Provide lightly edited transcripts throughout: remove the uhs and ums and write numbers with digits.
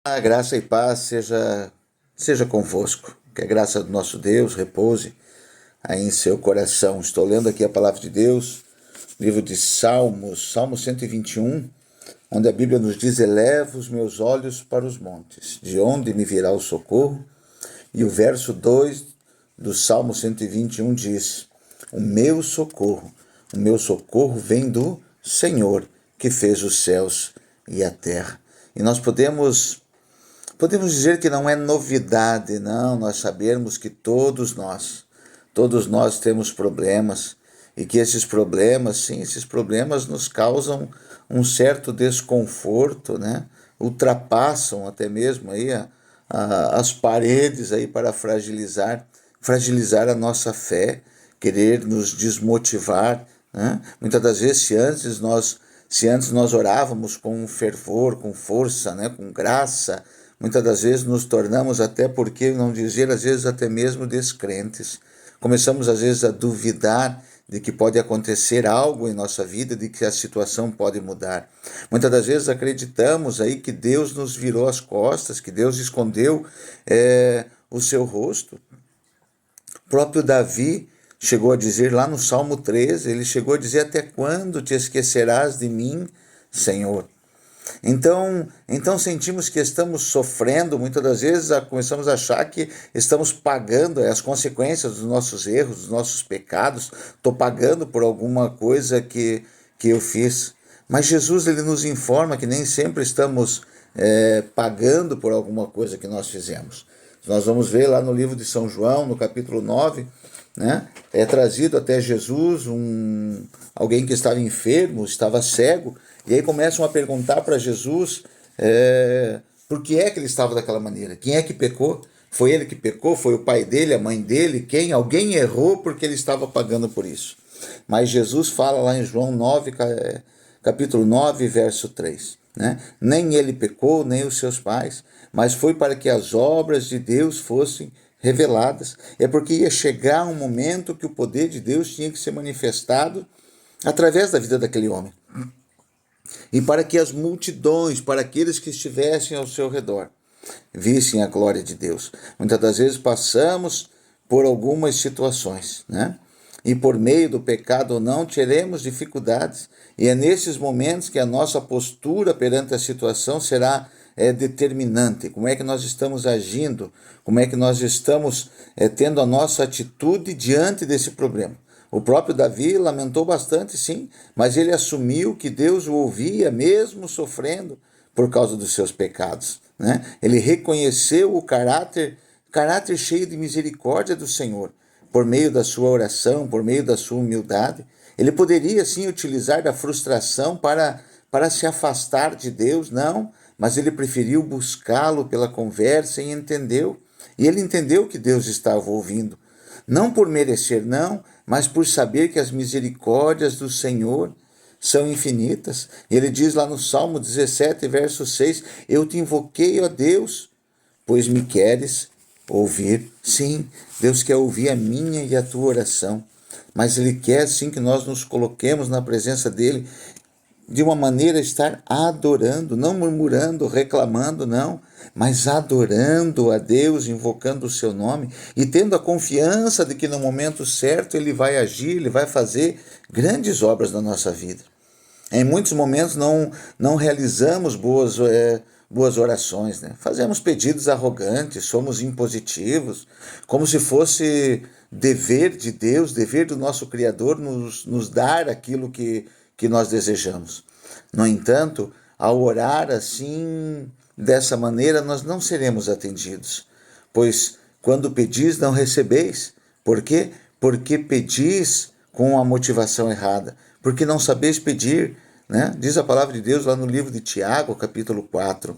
A graça e paz seja convosco. Que a graça do nosso Deus repouse aí em seu coração. Estou lendo aqui a palavra de Deus, livro de Salmos, Salmo 121, onde a Bíblia nos diz: Elevo os meus olhos para os montes, de onde me virá o socorro? E o verso 2 do Salmo 121 diz: o meu socorro vem do Senhor, que fez os céus e a terra. E nós podemos dizer que não é novidade, não, nós sabermos que todos nós temos problemas e que esses problemas, sim, esses problemas nos causam um certo desconforto, né? Ultrapassam até mesmo aí as paredes aí para fragilizar a nossa fé, querer nos desmotivar, né? Muitas das vezes, se antes nós orávamos com fervor, com força, né, com graça, muitas das vezes nos tornamos, até porque não dizer, às vezes até mesmo descrentes. Começamos às vezes a duvidar de que pode acontecer algo em nossa vida, de que a situação pode mudar. Muitas das vezes acreditamos aí que Deus nos virou as costas, que Deus escondeu o seu rosto. O próprio Davi chegou a dizer lá no Salmo 13, ele chegou a dizer: até quando te esquecerás de mim, Senhor? Então sentimos que estamos sofrendo, muitas das vezes começamos a achar que estamos pagando as consequências dos nossos erros, dos nossos pecados. Estou pagando por alguma coisa que eu fiz. Mas Jesus, ele nos informa que nem sempre estamos pagando por alguma coisa que nós fizemos. Nós vamos ver lá no livro de São João, no capítulo 9, né? É trazido até Jesus alguém que estava enfermo, estava cego, e aí começam a perguntar para Jesus por que é que ele estava daquela maneira, quem é que pecou? Foi ele que pecou? Foi o pai dele, a mãe dele? Quem? Alguém errou porque ele estava pagando por isso. Mas Jesus fala lá em João 9, capítulo 9, verso 3. Né? Nem ele pecou, nem os seus pais, mas foi para que as obras de Deus fossem reveladas. É porque ia chegar um momento que o poder de Deus tinha que ser manifestado através da vida daquele homem. E para que as multidões, para aqueles que estivessem ao seu redor, vissem a glória de Deus. Muitas das vezes passamos por algumas situações, né? E por meio do pecado ou não, teremos dificuldades. E é nesses momentos que a nossa postura perante a situação será determinante. Como é que nós estamos agindo? Como é que nós estamos tendo a nossa atitude diante desse problema? O próprio Davi lamentou bastante, sim, mas ele assumiu que Deus o ouvia mesmo sofrendo por causa dos seus pecados, né? Ele reconheceu o caráter cheio de misericórdia do Senhor por meio da sua oração, por meio da sua humildade. Ele poderia sim utilizar da frustração para se afastar de Deus, não, mas ele preferiu buscá-lo pela conversa e entendeu. E ele entendeu que Deus estava ouvindo. Não por merecer, não, mas por saber que as misericórdias do Senhor são infinitas. Ele diz lá no Salmo 17, verso 6, eu te invoquei, ó Deus, pois me queres ouvir. Sim, Deus quer ouvir a minha e a tua oração, mas Ele quer sim que nós nos coloquemos na presença dEle de uma maneira estar adorando, não murmurando, reclamando, não, mas adorando a Deus, invocando o seu nome e tendo a confiança de que no momento certo Ele vai agir, Ele vai fazer grandes obras na nossa vida. Em muitos momentos não realizamos boas orações, né? Fazemos pedidos arrogantes, somos impositivos, como se fosse dever de Deus, dever do nosso Criador nos dar aquilo que nós desejamos. No entanto, ao orar assim, dessa maneira, nós não seremos atendidos, pois quando pedis, não recebeis. Por quê? Porque pedis com a motivação errada, porque não sabeis pedir, né? Diz a palavra de Deus lá no livro de Tiago, capítulo 4.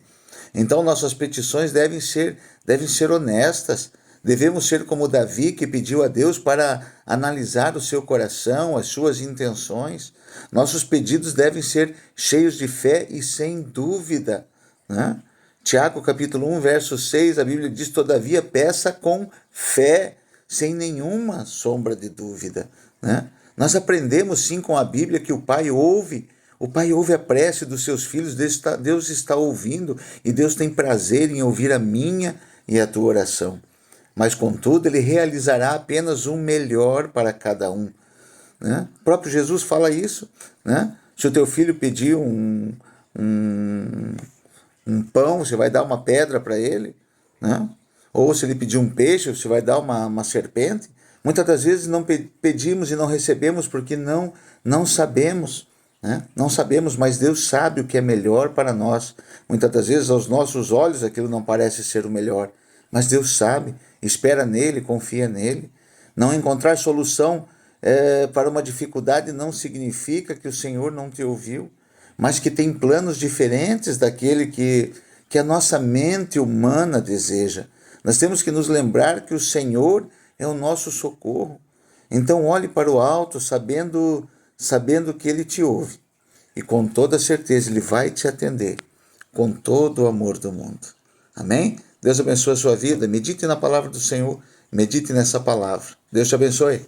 Então nossas petições devem ser honestas. Devemos ser como Davi, que pediu a Deus para analisar o seu coração, as suas intenções. Nossos pedidos devem ser cheios de fé e sem dúvida, né? Tiago capítulo 1, verso 6, a Bíblia diz: todavia peça com fé, sem nenhuma sombra de dúvida, né? Nós aprendemos sim com a Bíblia que o Pai ouve O Pai ouve a prece dos seus filhos, Deus está ouvindo e Deus tem prazer em ouvir a minha e a tua oração. Mas, contudo, Ele realizará apenas o melhor para cada um. Né? O próprio Jesus fala isso. Né? Se o teu filho pedir um pão, você vai dar uma pedra para ele. Né? Ou se ele pedir um peixe, você vai dar uma serpente. Muitas das vezes não pedimos e não recebemos porque não sabemos. Né? Não sabemos, mas Deus sabe o que é melhor para nós. Muitas das vezes, aos nossos olhos, aquilo não parece ser o melhor. Mas Deus sabe, espera nele, confia nele. Não encontrar solução para uma dificuldade não significa que o Senhor não te ouviu, mas que tem planos diferentes daquele que a nossa mente humana deseja. Nós temos que nos lembrar que o Senhor é o nosso socorro. Então olhe para o alto, sabendo que Ele te ouve. E com toda certeza Ele vai te atender, com todo o amor do mundo. Amém? Deus abençoe a sua vida. Medite na palavra do Senhor. Medite nessa palavra. Deus te abençoe.